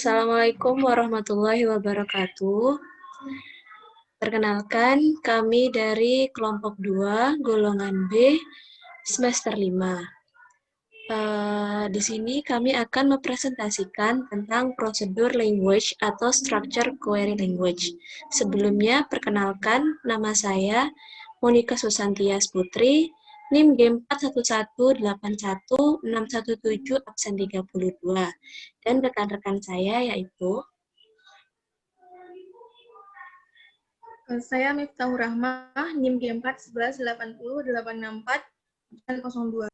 Assalamualaikum warahmatullahi wabarakatuh. Perkenalkan, kami dari kelompok 2, golongan B, semester 5. Di sini kami akan mempresentasikan tentang prosedur language atau structure query language. Sebelumnya, perkenalkan, nama saya Monika Susantias Putri, NIM G41181617 absen 32. Dan rekan-rekan saya yaitu Saya Miftahur Rahmah, NIM G41180864802.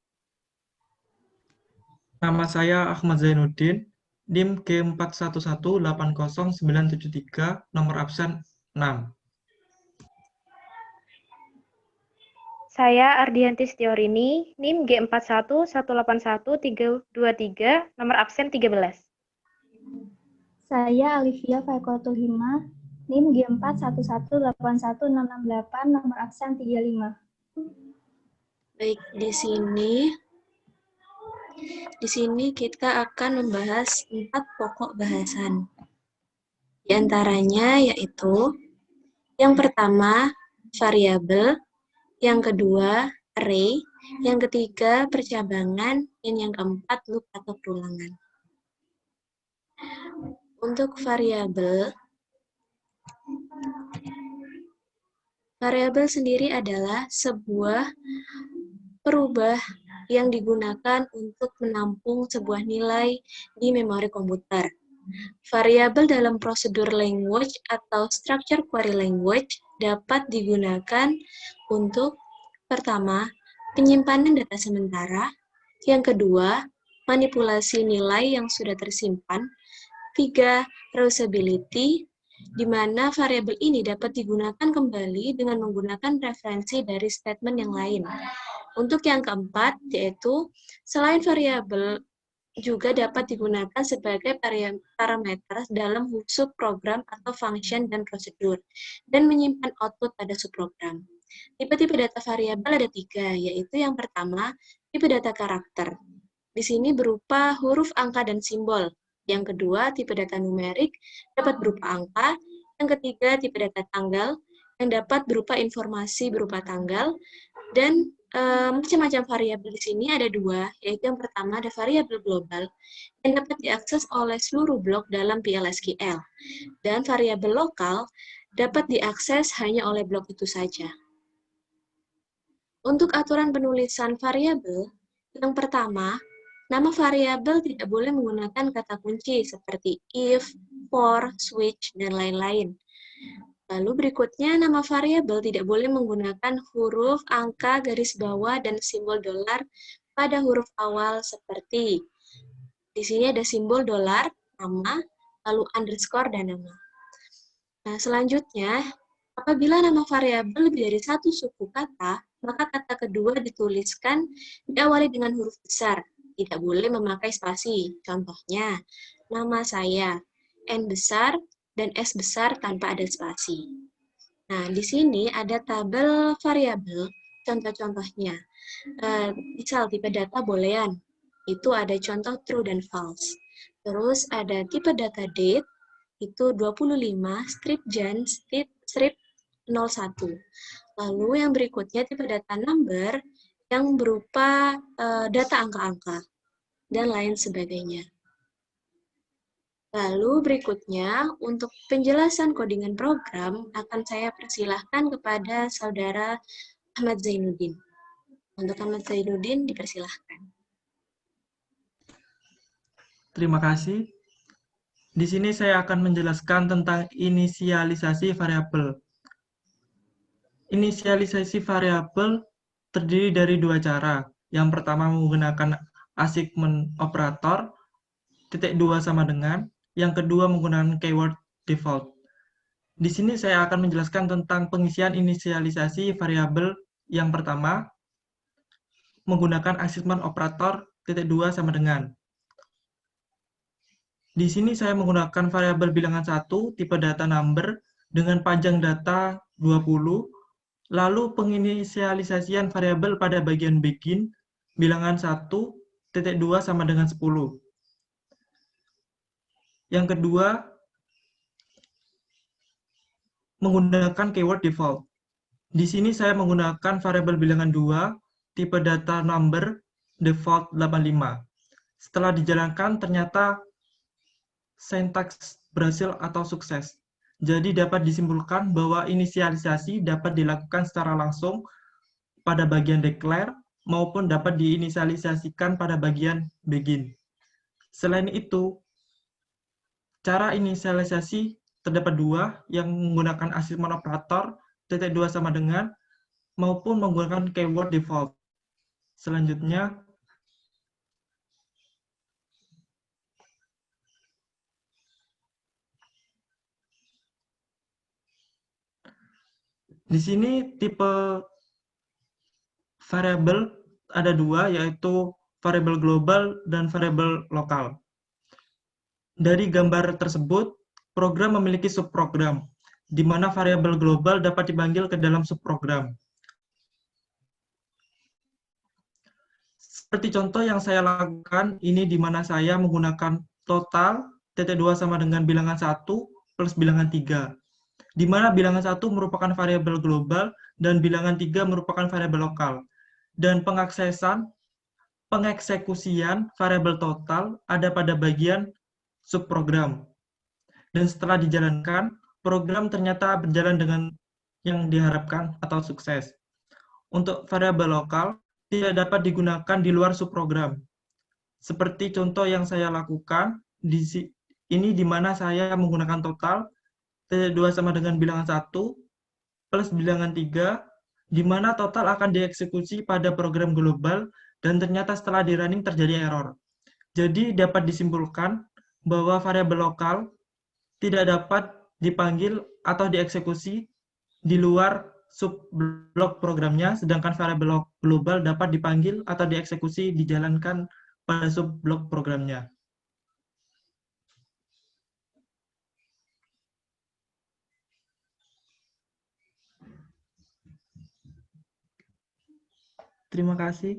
Nama saya Ahmad Zainuddin, NIM G41180973, nomor absen 6. Saya Ardianti Setiorini, NIM G411811323, nomor absen 13. Saya Alivia Faikotul Hima, NIM G411816668, nomor absen 35. Baik, di sini kita akan membahas 4 pokok bahasan. Di antaranya yaitu yang pertama variabel, yang kedua array, yang ketiga percabangan, dan yang keempat loop atau perulangan. Untuk variabel sendiri adalah sebuah perubah yang digunakan untuk menampung sebuah nilai di memori komputer. Variabel dalam prosedur language atau structure query language dapat digunakan untuk pertama, penyimpanan data sementara, yang kedua, manipulasi nilai yang sudah tersimpan, 3, reusability, di mana variabel ini dapat digunakan kembali dengan menggunakan referensi dari statement yang lain. Untuk yang keempat, yaitu selain variabel juga dapat digunakan sebagai parameter dalam subprogram atau function dan prosedur, dan menyimpan output pada subprogram. Tipe-tipe data variabel ada 3, yaitu yang pertama, tipe data karakter. Di sini berupa huruf, angka, dan simbol. Yang kedua, tipe data numerik dapat berupa angka. Yang ketiga, tipe data tanggal yang dapat berupa informasi berupa tanggal. Dan macam-macam variabel di sini ada 2, yaitu yang pertama ada variabel global yang dapat diakses oleh seluruh blok dalam PLSQL. Dan variabel lokal dapat diakses hanya oleh blok itu saja. Untuk aturan penulisan variabel, yang pertama, nama variabel tidak boleh menggunakan kata kunci seperti if, for, switch, dan lain-lain. Lalu berikutnya, nama variabel tidak boleh menggunakan huruf, angka, garis bawah, dan simbol dolar pada huruf awal seperti di sini ada simbol dolar, nama, lalu underscore, dan nama. Nah, selanjutnya, apabila nama variabel lebih dari satu suku kata, maka kata kedua dituliskan diawali dengan huruf besar. Tidak boleh memakai spasi. Contohnya, nama saya, N besar dan S besar tanpa ada spasi. Nah, di sini ada tabel variabel, contoh-contohnya. Misal tipe data boolean, itu ada contoh true dan false. Terus ada tipe data date, itu 25, strip jan, strip 01. Lalu yang berikutnya tipe data number yang berupa data angka-angka dan lain sebagainya. Lalu berikutnya untuk penjelasan codingan program akan saya persilahkan kepada saudara Ahmad Zainuddin. Untuk Ahmad Zainuddin dipersilahkan. Terima kasih. Di sini saya akan menjelaskan tentang inisialisasi variabel. Inisialisasi variabel terdiri dari 2 cara. Yang pertama menggunakan assignment operator, _2 sama dengan, yang kedua menggunakan keyword default. Di sini saya akan menjelaskan tentang pengisian inisialisasi variabel yang pertama, menggunakan assignment operator, _2 sama dengan. Di sini saya menggunakan variabel bilangan 1, tipe data number, dengan panjang data 20, lalu penginisialisasian variabel pada bagian begin, bilangan 1, _2 sama dengan 10. Yang kedua, menggunakan keyword default. Di sini saya menggunakan variabel bilangan 2, tipe data number, default 85. Setelah dijalankan, ternyata sintaks berhasil atau sukses. Jadi dapat disimpulkan bahwa inisialisasi dapat dilakukan secara langsung pada bagian declare maupun dapat diinisialisasikan pada bagian begin. Selain itu, cara inisialisasi terdapat dua, yang menggunakan achievement operator, titik 2 sama dengan, maupun menggunakan keyword default. Selanjutnya, di sini tipe variabel ada dua, yaitu variabel global dan variabel lokal. Dari gambar tersebut, program memiliki subprogram, di mana variabel global dapat dipanggil ke dalam subprogram. Seperti contoh yang saya lakukan, ini di mana saya menggunakan total, titik 2 sama dengan bilangan 1 plus bilangan 3. Di mana bilangan 1 merupakan variabel global dan bilangan 3 merupakan variabel lokal. Dan pengeksekusian variabel total ada pada bagian subprogram. Dan setelah dijalankan, program ternyata berjalan dengan yang diharapkan atau sukses. Untuk variabel lokal, tidak dapat digunakan di luar subprogram. Seperti contoh yang saya lakukan, ini di mana saya menggunakan total, titik 2 sama dengan bilangan 1, plus bilangan 3, di mana total akan dieksekusi pada program global, dan ternyata setelah di running terjadi error. Jadi dapat disimpulkan bahwa variabel lokal tidak dapat dipanggil atau dieksekusi di luar subblok programnya, sedangkan variabel global dapat dipanggil atau dieksekusi dijalankan pada subblok programnya. Terima kasih.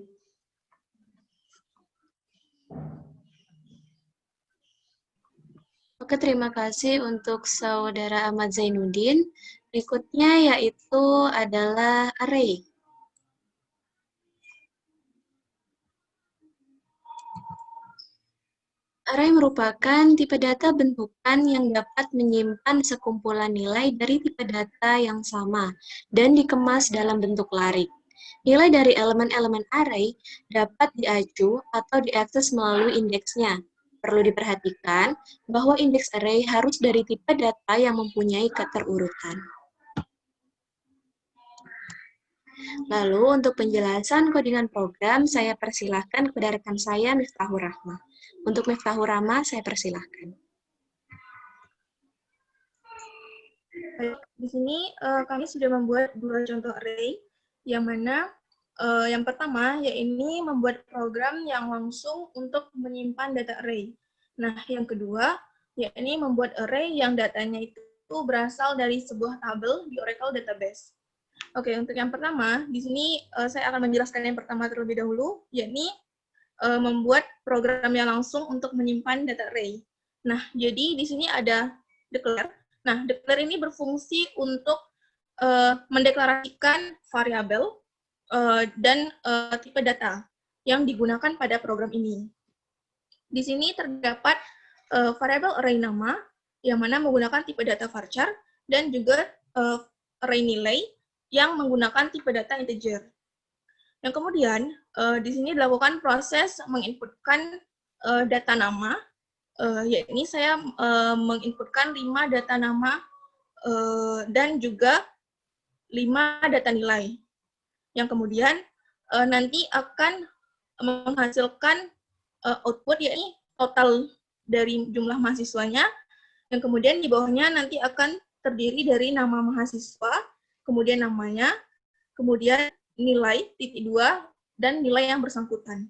Oke, terima kasih untuk Saudara Ahmad Zainuddin. Berikutnya yaitu adalah array. Array merupakan tipe data bentukan yang dapat menyimpan sekumpulan nilai dari tipe data yang sama dan dikemas dalam bentuk larik. Nilai dari elemen-elemen array dapat diacu atau diakses melalui indeksnya. Perlu diperhatikan bahwa indeks array harus dari tipe data yang mempunyai keterurutan. Lalu untuk penjelasan kodingan program, saya persilahkan kepada rekan saya, Miftahur Rahmah. Untuk Miftahur Rahmah, saya persilahkan. Di sini kami sudah membuat dua contoh array, yang mana yang pertama yaitu membuat program yang langsung untuk menyimpan data array. Nah, yang kedua yaitu membuat array yang datanya itu berasal dari sebuah tabel di Oracle Database. Oke, untuk yang pertama, di sini saya akan menjelaskan yang pertama terlebih dahulu, yakni membuat program yang langsung untuk menyimpan data array. Nah, jadi di sini ada declare. Nah, declare ini berfungsi untuk mendeklarasikan variabel dan tipe data yang digunakan pada program ini. Di sini terdapat variabel array nama, yang mana menggunakan tipe data varchar, dan juga array nilai, yang menggunakan tipe data integer. Yang kemudian, di sini dilakukan proses menginputkan data nama, yakni saya menginputkan 5 data nama dan juga 5 data nilai. Yang kemudian, nanti akan menghasilkan output, yakni total dari jumlah mahasiswanya, yang kemudian di bawahnya nanti akan terdiri dari nama mahasiswa, kemudian namanya, kemudian nilai, titik 2, dan nilai yang bersangkutan.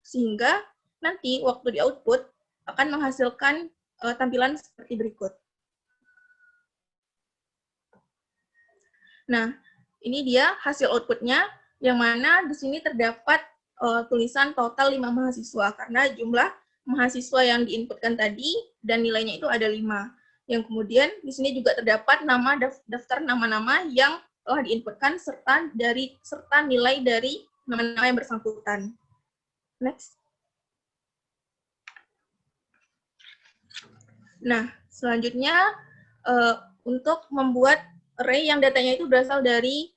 Sehingga nanti waktu di output akan menghasilkan tampilan seperti berikut. Nah, ini dia hasil outputnya, yang mana di sini terdapat tulisan total 5 mahasiswa, karena jumlah mahasiswa yang diinputkan tadi, dan nilainya itu ada 5. Yang kemudian di sini juga terdapat nama daftar nama-nama yang telah diinputkan serta nilai dari nama-nama yang bersangkutan. Next. Nah, selanjutnya untuk membuat array yang datanya itu berasal dari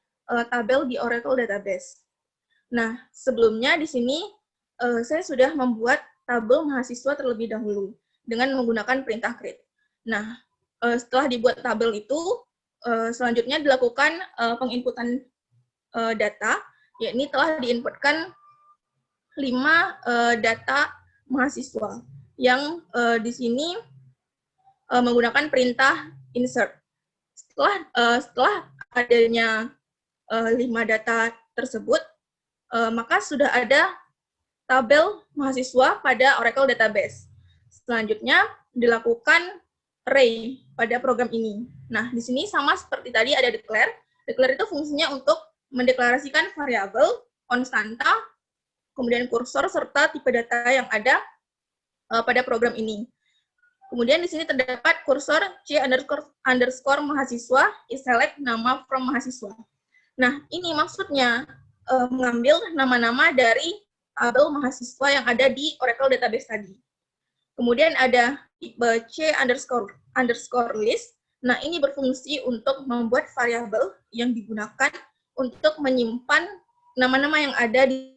tabel di Oracle Database. Nah, sebelumnya di sini saya sudah membuat tabel mahasiswa terlebih dahulu dengan menggunakan perintah create. Nah, setelah dibuat tabel itu, selanjutnya dilakukan penginputan data, yakni telah diinputkan 5 data mahasiswa yang di sini menggunakan perintah insert. Setelah adanya 5 data tersebut, maka sudah ada tabel mahasiswa pada Oracle Database. Selanjutnya dilakukan array pada program ini. Nah, di sini sama seperti tadi ada declare. Declare itu fungsinya untuk mendeklarasikan variabel, konstanta, kemudian kursor, serta tipe data yang ada pada program ini. Kemudian di sini terdapat kursor C__ mahasiswa is select nama from mahasiswa. Nah, ini maksudnya mengambil nama-nama dari tabel mahasiswa yang ada di Oracle Database tadi. Kemudian ada tipe C__list. Nah, ini berfungsi untuk membuat variabel yang digunakan untuk menyimpan nama-nama yang ada di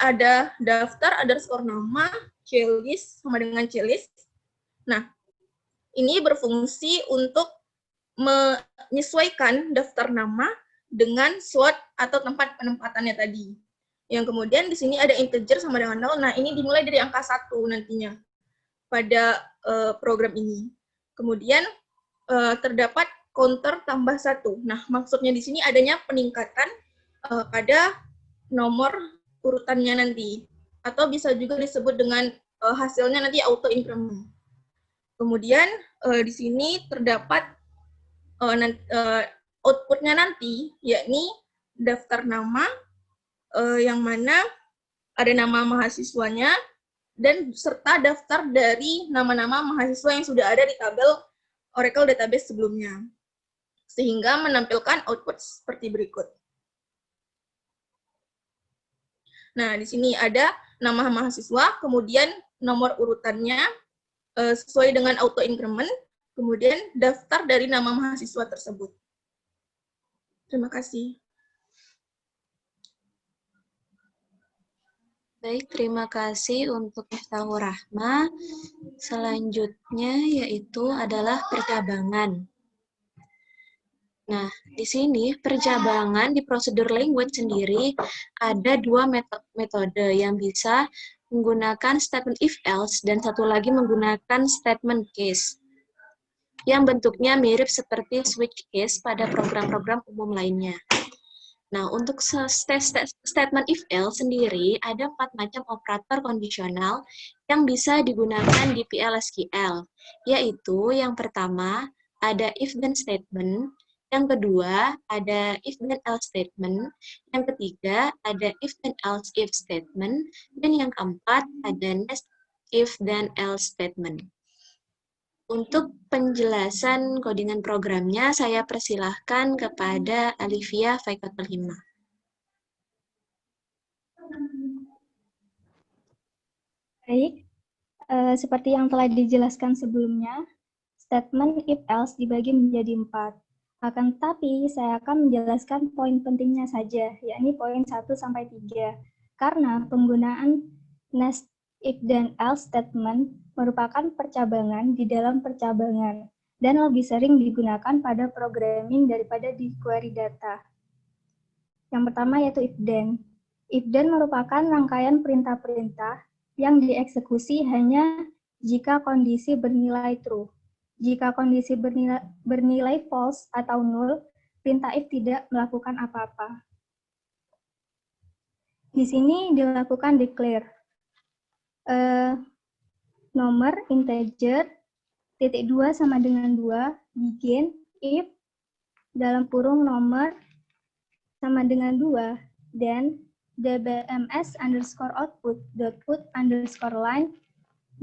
ada daftar _nama CList sama dengan CList. Nah, ini berfungsi untuk menyesuaikan daftar nama dengan slot atau tempat penempatannya tadi. Yang kemudian di sini ada integer sama dengan 0. Nah, ini dimulai dari angka 1 nantinya pada program ini. Kemudian terdapat counter tambah 1. Nah, maksudnya di sini adanya peningkatan pada nomor urutannya nanti, atau bisa juga disebut dengan hasilnya nanti auto increment. Kemudian di sini terdapat outputnya nanti, yakni daftar nama yang mana ada nama mahasiswanya dan serta daftar dari nama-nama mahasiswa yang sudah ada di tabel Oracle Database sebelumnya, sehingga menampilkan output seperti berikut. Nah, di sini ada nama mahasiswa, kemudian nomor urutannya sesuai dengan auto increment, kemudian daftar dari nama mahasiswa tersebut. Terima kasih. Baik, terima kasih untuk Miftahur Rahma. Selanjutnya yaitu adalah percabangan. Nah, di sini percabangan di prosedur language sendiri ada 2 metode yang bisa menggunakan statement if else dan satu lagi menggunakan statement case yang bentuknya mirip seperti switch case pada program-program umum lainnya. Nah, untuk statement if else sendiri ada 4 macam operator kondisional yang bisa digunakan di PL/SQL, yaitu yang pertama ada if then statement, yang kedua ada if then else statement, yang ketiga ada if then else if statement, dan yang keempat ada next if then else statement. Untuk penjelasan codingan programnya, saya persilahkan kepada Alivia Faikotul Hima. Baik, seperti yang telah dijelaskan sebelumnya, statement if else dibagi menjadi 4. Akan tetapi, saya akan menjelaskan poin pentingnya saja, yakni poin 1-3. Karena penggunaan next if then else statement merupakan percabangan di dalam percabangan dan lebih sering digunakan pada programming daripada di query data. Yang pertama yaitu if then. If then merupakan rangkaian perintah-perintah yang dieksekusi hanya jika kondisi bernilai true. Jika kondisi bernilai false atau null, perintah if tidak melakukan apa-apa. Di sini dilakukan declare. Nomor integer, titik 2 sama dengan 2, begin, if, dalam kurung nomor sama dengan 2, dan dbms underscore output dot put underscore line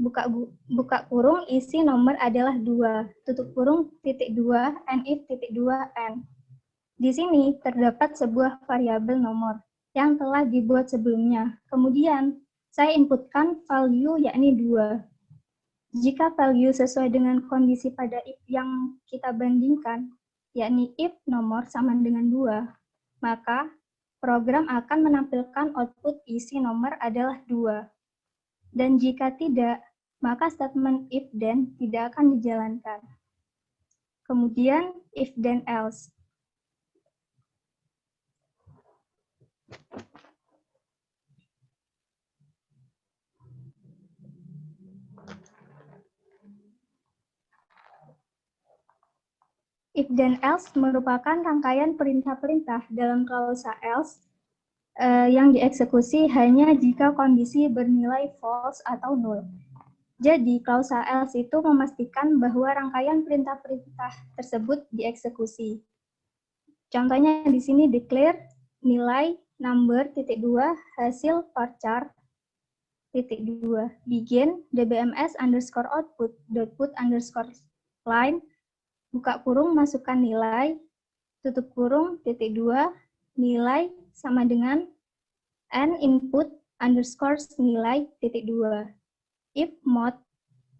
buka kurung isi nomor adalah 2, tutup kurung titik 2, and if titik 2 n. Di sini terdapat sebuah variabel nomor yang telah dibuat sebelumnya. Kemudian saya inputkan value yakni 2. Jika value sesuai dengan kondisi pada if yang kita bandingkan, yakni if nomor sama dengan 2, maka program akan menampilkan output isi nomor adalah 2. Dan jika tidak, maka statement if then tidak akan dijalankan. Kemudian if then else. If then else merupakan rangkaian perintah-perintah dalam klausa else yang dieksekusi hanya jika kondisi bernilai false atau null. Jadi, klausa else itu memastikan bahwa rangkaian perintah-perintah tersebut dieksekusi. Contohnya di sini declare nilai number titik 2 hasil varchar titik 2 begin dbms underscore output dot put underscore line buka kurung masukkan nilai tutup kurung titik 2 nilai sama dengan n input underscore nilai titik 2 if mod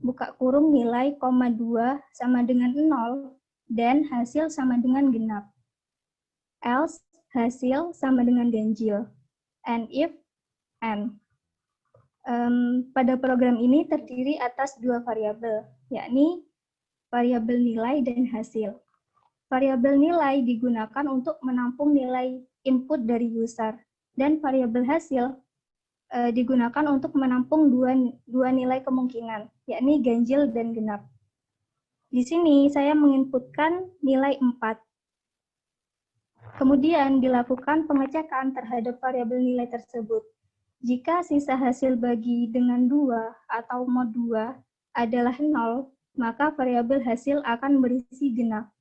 buka kurung nilai koma 2 sama dengan 0 dan hasil sama dengan genap else hasil sama dengan ganjil and if n. Pada program ini terdiri atas 2 variabel, yakni variabel nilai dan hasil. Variabel nilai digunakan untuk menampung nilai input dari user, dan variabel hasil digunakan untuk menampung dua nilai kemungkinan, yakni ganjil dan genap. Di sini saya menginputkan nilai 4. Kemudian dilakukan pengecekan terhadap variabel nilai tersebut. Jika sisa hasil bagi dengan 2 atau mod 2 adalah 0, maka variabel hasil akan berisi genap.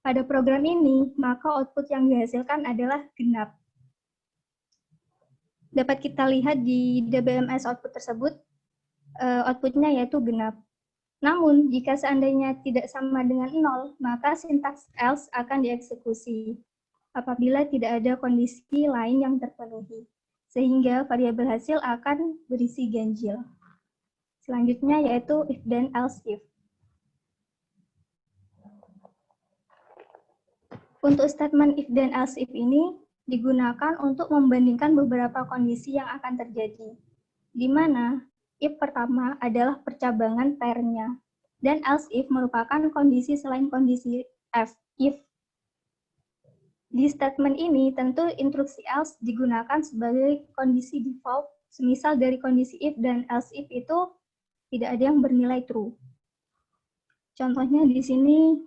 Pada program ini, maka output yang dihasilkan adalah genap. Dapat kita lihat di dbms output tersebut, outputnya yaitu genap. Namun, jika seandainya tidak sama dengan 0, maka sintaks else akan dieksekusi apabila tidak ada kondisi lain yang terpenuhi, sehingga variabel hasil akan berisi ganjil. Selanjutnya yaitu if then else if. Untuk statement if then else if ini digunakan untuk membandingkan beberapa kondisi yang akan terjadi, di mana if pertama adalah percabangan pair-nya, dan else if merupakan kondisi selain kondisi if. Di statement ini, tentu instruksi else digunakan sebagai kondisi default, semisal dari kondisi if dan else if itu tidak ada yang bernilai true. Contohnya di sini,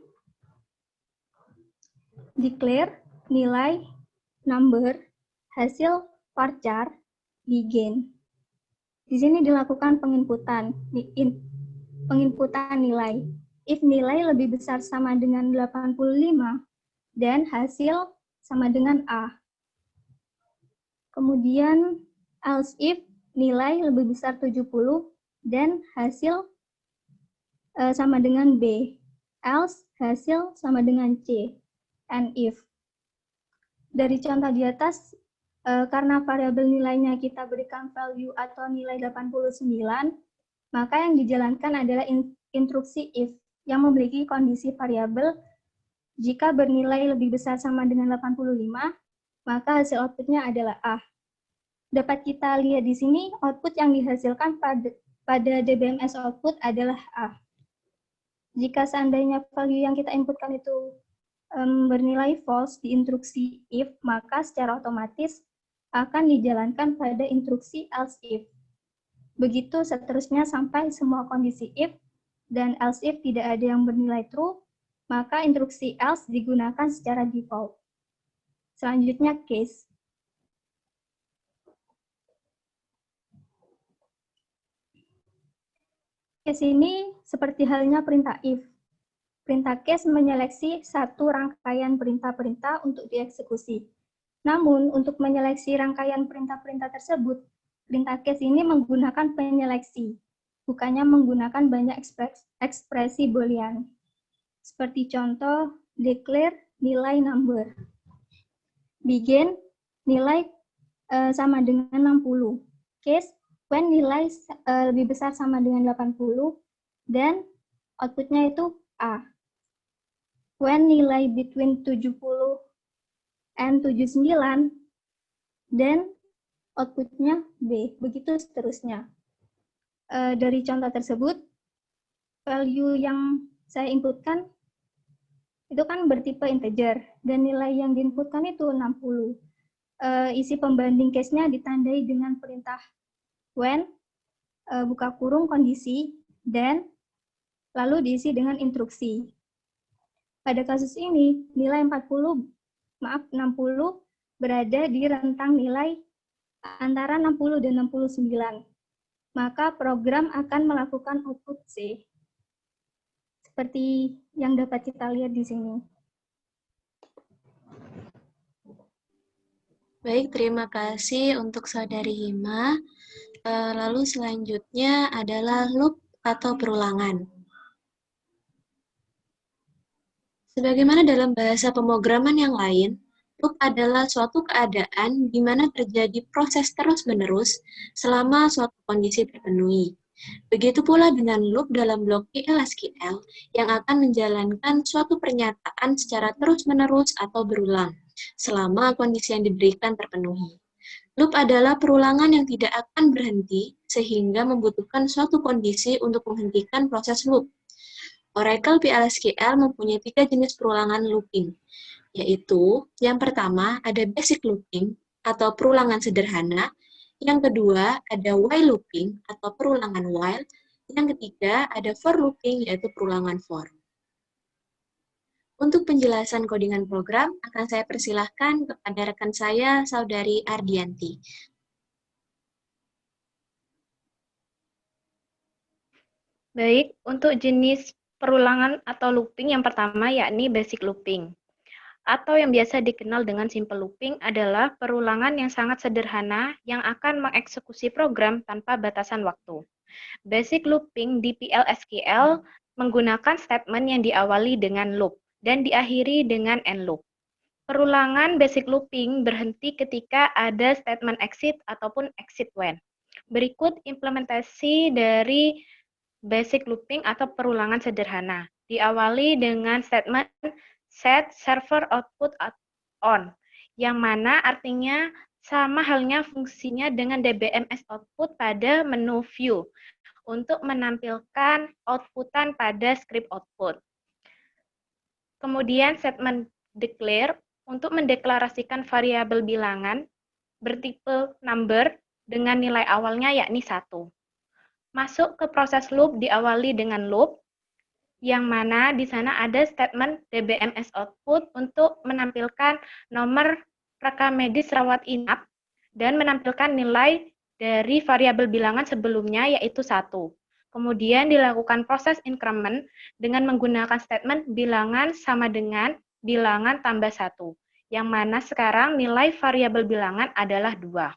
declare nilai number hasil varchar begin. Di sini dilakukan penginputan nilai. If nilai lebih besar sama dengan 85, dan hasil sama dengan A. Kemudian else if nilai lebih besar 70 dan hasil sama dengan B. Else hasil sama dengan C. And if. Dari contoh di atas, karena variabel nilainya kita berikan value atau nilai 89, maka yang dijalankan adalah instruksi if yang memiliki kondisi variabel. Jika bernilai lebih besar sama dengan 85, maka hasil outputnya adalah A. Dapat kita lihat di sini, output yang dihasilkan pada dbms output adalah A. Jika seandainya value yang kita inputkan itu bernilai false di instruksi if, maka secara otomatis akan dijalankan pada instruksi else if. Begitu seterusnya sampai semua kondisi if dan else if tidak ada yang bernilai true, maka instruksi else digunakan secara default. Selanjutnya case. Case ini seperti halnya perintah if. Perintah case menyeleksi satu rangkaian perintah-perintah untuk dieksekusi. Namun, untuk menyeleksi rangkaian perintah-perintah tersebut, perintah case ini menggunakan penyeleksi, bukannya menggunakan banyak ekspresi boolean. Seperti contoh, declare nilai number. Begin, nilai sama dengan 60. Case, when nilai lebih besar sama dengan 80, dan outputnya itu A. When nilai between 70 and 79, dan outputnya B. Begitu seterusnya. Dari contoh tersebut, value yang saya inputkan itu kan bertipe integer, dan nilai yang diinputkan itu 60. Isi pembanding case-nya ditandai dengan perintah when, buka kurung kondisi, dan lalu diisi dengan instruksi. Pada kasus ini, nilai 60 berada di rentang nilai antara 60 dan 69. Maka program akan melakukan output C. Seperti yang dapat kita lihat di sini. Baik, terima kasih untuk Saudari Hima. Lalu selanjutnya adalah loop atau perulangan. Sebagaimana dalam bahasa pemrograman yang lain, loop adalah suatu keadaan di mana terjadi proses terus-menerus selama suatu kondisi terpenuhi. Begitu pula dengan loop dalam blok PL/SQL yang akan menjalankan suatu pernyataan secara terus-menerus atau berulang selama kondisi yang diberikan terpenuhi. Loop adalah perulangan yang tidak akan berhenti sehingga membutuhkan suatu kondisi untuk menghentikan proses loop. Oracle PL/SQL mempunyai 3 jenis perulangan looping, yaitu yang pertama ada basic looping atau perulangan sederhana, yang kedua ada while looping atau perulangan while, yang ketiga ada for looping yaitu perulangan for. Untuk penjelasan codingan program akan saya persilahkan kepada rekan saya, Saudari Ardianti. Baik, untuk jenis perulangan atau looping yang pertama yakni basic looping. Atau yang biasa dikenal dengan simple looping adalah perulangan yang sangat sederhana yang akan mengeksekusi program tanpa batasan waktu. Basic looping di PL/SQL menggunakan statement yang diawali dengan loop dan diakhiri dengan end loop. Perulangan basic looping berhenti ketika ada statement exit ataupun exit when. Berikut implementasi dari basic looping atau perulangan sederhana. Diawali dengan statement set server output on, yang mana artinya sama halnya fungsinya dengan DBMS output pada menu view untuk menampilkan outputan pada script output. Kemudian statement declare untuk mendeklarasikan variabel bilangan bertipe number dengan nilai awalnya yakni 1. Masuk ke proses loop diawali dengan loop, yang mana di sana ada statement DBMS output untuk menampilkan nomor rekam medis rawat inap dan menampilkan nilai dari variabel bilangan sebelumnya yaitu 1. Kemudian dilakukan proses increment dengan menggunakan statement bilangan sama dengan bilangan tambah 1, yang mana sekarang nilai variabel bilangan adalah 2.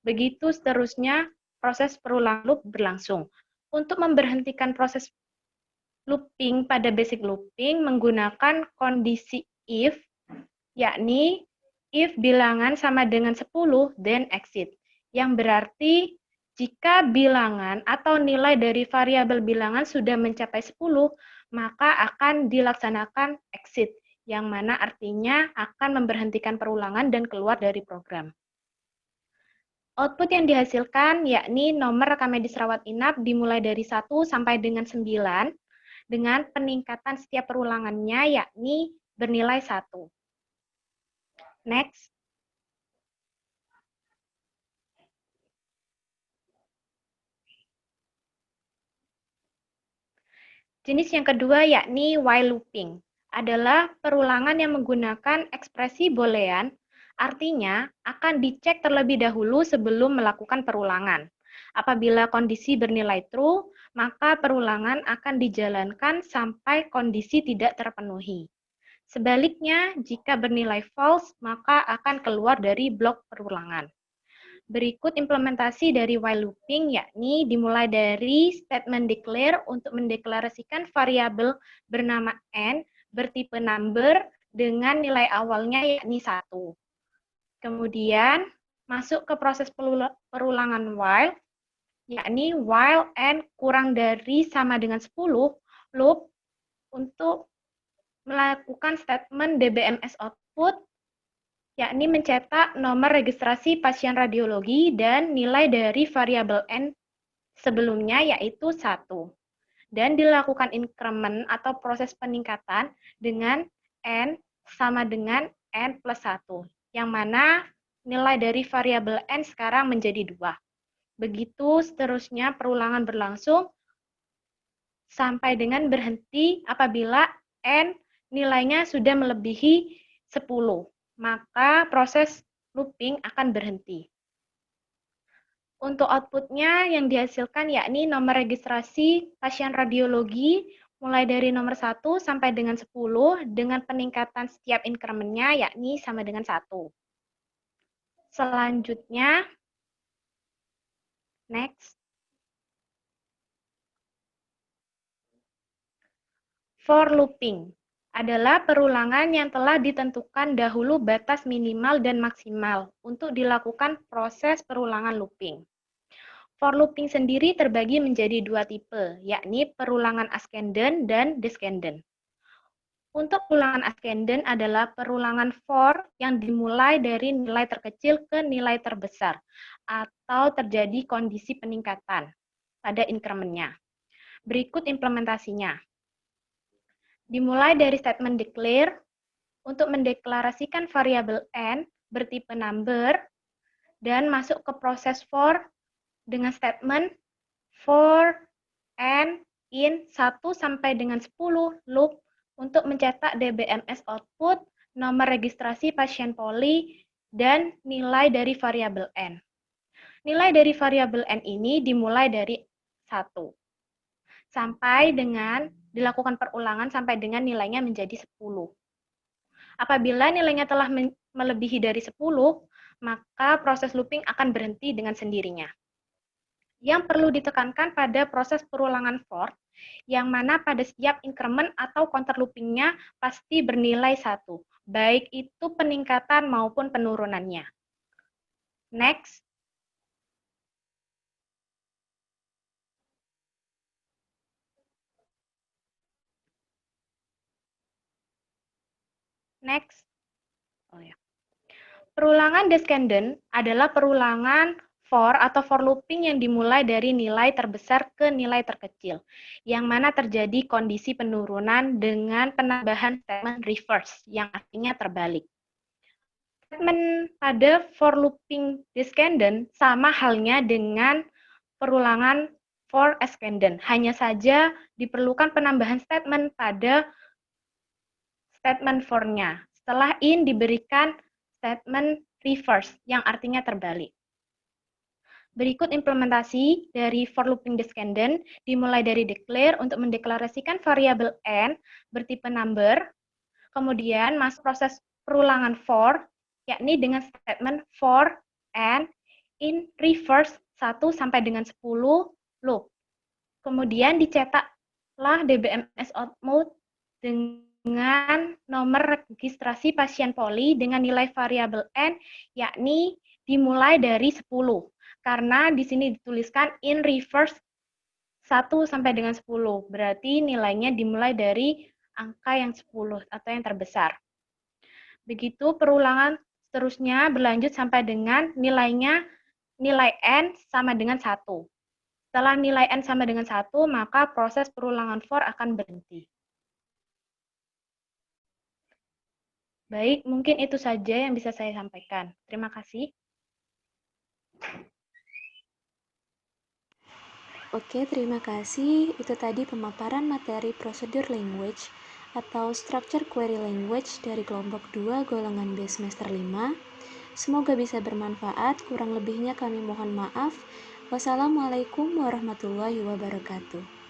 Begitu seterusnya proses perulang loop berlangsung. Untuk memberhentikan proses looping pada basic looping menggunakan kondisi if, yakni if bilangan sama dengan 10, then exit. Yang berarti jika bilangan atau nilai dari variabel bilangan sudah mencapai 10, maka akan dilaksanakan exit, yang mana artinya akan memberhentikan perulangan dan keluar dari program. Output yang dihasilkan yakni nomor rekam medis rawat inap dimulai dari 1 sampai dengan 9 dengan peningkatan setiap perulangannya yakni bernilai 1. Next. Jenis yang kedua yakni while looping adalah perulangan yang menggunakan ekspresi boolean. Artinya, akan dicek terlebih dahulu sebelum melakukan perulangan. Apabila kondisi bernilai true, maka perulangan akan dijalankan sampai kondisi tidak terpenuhi. Sebaliknya, jika bernilai false, maka akan keluar dari blok perulangan. Berikut implementasi dari while looping, yakni dimulai dari statement declare untuk mendeklarasikan variabel bernama n bertipe number dengan nilai awalnya yakni 1. Kemudian masuk ke proses perulangan while, yakni while n kurang dari sama dengan 10, loop untuk melakukan statement DBMS output, yakni mencetak nomor registrasi pasien radiologi dan nilai dari variabel n sebelumnya yaitu 1. Dan dilakukan increment atau proses peningkatan dengan n sama dengan n plus 1, yang mana nilai dari variabel n sekarang menjadi 2. Begitu seterusnya perulangan berlangsung sampai dengan berhenti apabila n nilainya sudah melebihi 10. Maka proses looping akan berhenti. Untuk outputnya yang dihasilkan yakni nomor registrasi pasien radiologi mulai dari nomor 1 sampai dengan 10 dengan peningkatan setiap increment-nya yakni sama dengan 1. Selanjutnya, next. For looping adalah perulangan yang telah ditentukan dahulu batas minimal dan maksimal untuk dilakukan proses perulangan looping. For looping sendiri terbagi menjadi 2 tipe, yakni perulangan ascendant dan descendant. Untuk perulangan ascendant adalah perulangan for yang dimulai dari nilai terkecil ke nilai terbesar, atau terjadi kondisi peningkatan pada increment-nya. Berikut implementasinya. Dimulai dari statement declare untuk mendeklarasikan variabel n bertipe number dan masuk ke proses for dengan statement for n in 1 sampai dengan 10 loop untuk mencetak DBMS output, nomor registrasi pasien poli, dan nilai dari variabel n. Nilai dari variabel n ini dimulai dari 1 sampai dengan dilakukan perulangan sampai dengan nilainya menjadi 10. Apabila nilainya telah melebihi dari 10, maka proses looping akan berhenti dengan sendirinya. Yang perlu ditekankan pada proses perulangan for, yang mana pada setiap increment atau counter loopingnya pasti bernilai 1, baik itu peningkatan maupun penurunannya. Next. Next. Perulangan descendant adalah perulangan for atau for looping yang dimulai dari nilai terbesar ke nilai terkecil, yang mana terjadi kondisi penurunan dengan penambahan statement reverse, yang artinya terbalik. Statement pada for looping descendant sama halnya dengan perulangan for ascendant, hanya saja diperlukan penambahan statement pada statement for-nya. Setelah in diberikan statement reverse, yang artinya terbalik. Berikut implementasi dari for looping descendant, dimulai dari declare untuk mendeklarasikan variabel n bertipe number, kemudian masuk proses perulangan for, yakni dengan statement for n in reverse 1 sampai dengan 10 loop. Kemudian dicetaklah DBMS output dengan nomor registrasi pasien poli dengan nilai variabel n, yakni dimulai dari 10. Karena di sini dituliskan in reverse 1 sampai dengan 10. Berarti nilainya dimulai dari angka yang 10 atau yang terbesar. Begitu perulangan seterusnya berlanjut sampai dengan nilai n sama dengan 1. Setelah nilai n sama dengan 1, maka proses perulangan for akan berhenti. Baik, mungkin itu saja yang bisa saya sampaikan. Terima kasih. Oke, terima kasih. Itu tadi pemaparan materi Procedure Language atau Structure Query Language dari kelompok 2 golongan B semester 5. Semoga bisa bermanfaat, kurang lebihnya kami mohon maaf. Wassalamualaikum warahmatullahi wabarakatuh.